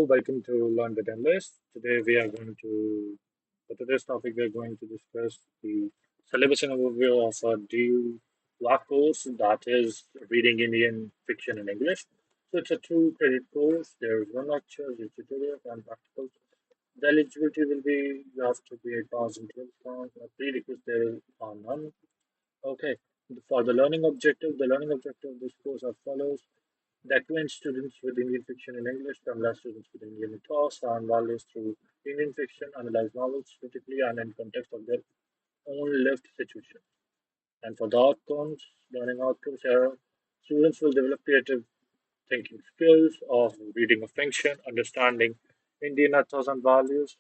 welcome to Learn with English. Today we are going to, for today's topic, we are going to discuss the syllabus and overview of a new VAC course that is Reading Indian Fiction in English. So it's a two-credit course. There is one lecture, a tutorial, and practical. The eligibility will be you have to be 8 hours in 12 pounds. Prerequisites there are none. Okay. For the learning objective of this course as follows. The acquaint students with Indian fiction in English, Tamil students with Indian mythos and values through Indian fiction, analyze novels critically and in context of their own lived situation. And for the outcomes, learning outcomes here, students will develop creative thinking skills of reading of fiction, understanding Indian ethos and values,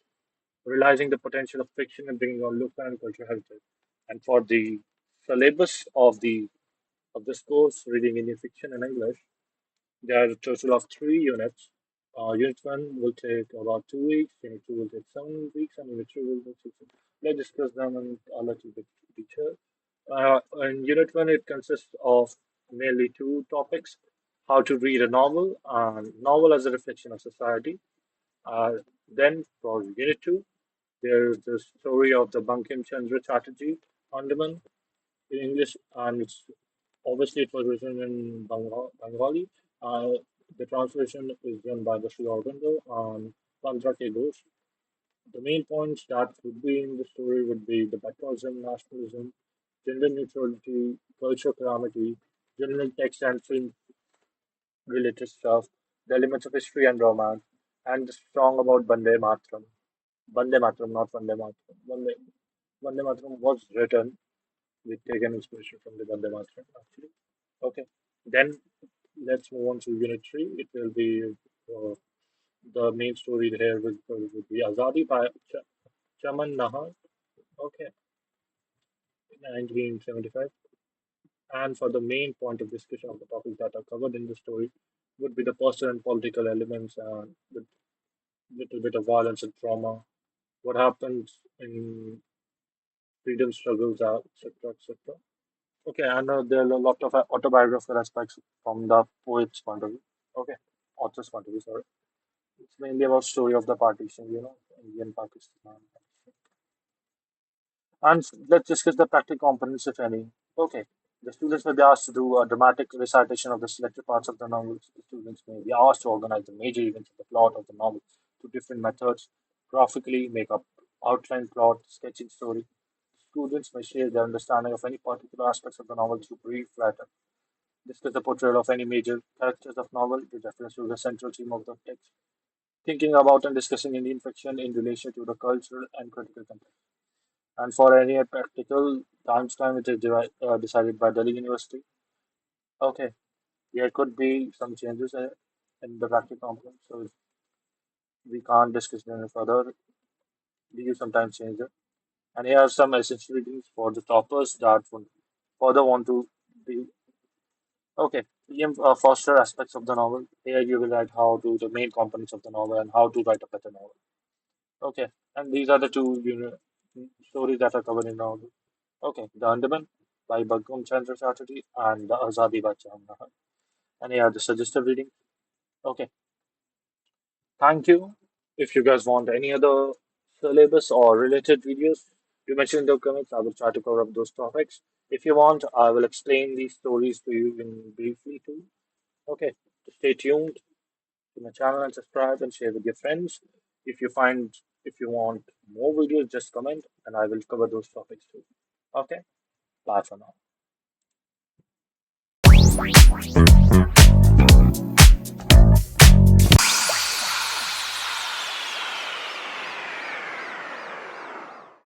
realizing the potential of fiction and bringing on local and cultural heritage. And for the syllabus of this course, reading Indian fiction in English, there are a total of 3 units. Unit 1 will take about 2 weeks, Unit 2 will take 7 weeks, and Unit 3 will take 6 weeks. Let's discuss them in a little bit detail. In Unit 1, it consists of mainly two topics: how to read a novel and novel as a reflection of society. Then for Unit 2, there is the story of the Bankim Chandra Chatterjee Andaman in English, and it was written in Bengali. Uh, the translation is done by the Sri Aurobindo and Pandra K. Ghosh. The main points that would be in the story would be the patriotism, nationalism, gender neutrality, cultural calamity, general text and film related stuff, the elements of history and romance, and the song about Bande Matram. Bande Matram, not Vande Matram. Vande Matram was written with taken inspiration from the Vande Matram, actually. Okay. Then let's move on to Unit 3. It will be the main story here would be Azadi by Chaman Nahar. Okay, 1975. And for the main point of discussion of the topics that are covered in the story would be the personal and political elements and with little bit of violence and trauma. What happens in freedom struggles, etc., etc. Okay, and there are a lot of autobiographical aspects from the poet's point of view. Okay, author's point of view. Sorry, it's mainly about story of the partition. Indian Pakistan. And let's discuss the practical components, if any. Okay, the students may be asked to do a dramatic recitation of the selected parts of the novel. The students may be asked to organize the major events of the plot of the novel through different methods, graphically, make up outline plot, sketching story. Students may share their understanding of any particular aspects of the novel through brief write-up. Discuss the portrayal of any major characters of novel with reference to the central theme of the text. Thinking about and discussing Indian fiction in relation to the cultural and critical context. And for any practical time, it is decided by Delhi University. Okay, there could be some changes in the practical component, so we can't discuss them further. We will sometimes change it. And here are some essential readings for the toppers that would further want to be. Okay, PM foster aspects of the novel. Here you will write how to the main components of the novel and how to write a better novel. Okay, and these are the two stories that are covered in the novel. Okay, The Andaman by Bhagwan Chandra Chatterjee and The Azadi by Chaman. And here are the suggested reading. Okay, thank you. If you guys want any other syllabus or related videos, you mention in the comments. I will try to cover up those topics. If you want, I will explain these stories to you in briefly too. Okay, so stay tuned to my channel and subscribe and share with your friends. If you want more videos, just comment and I will cover those topics too. Okay, bye for now.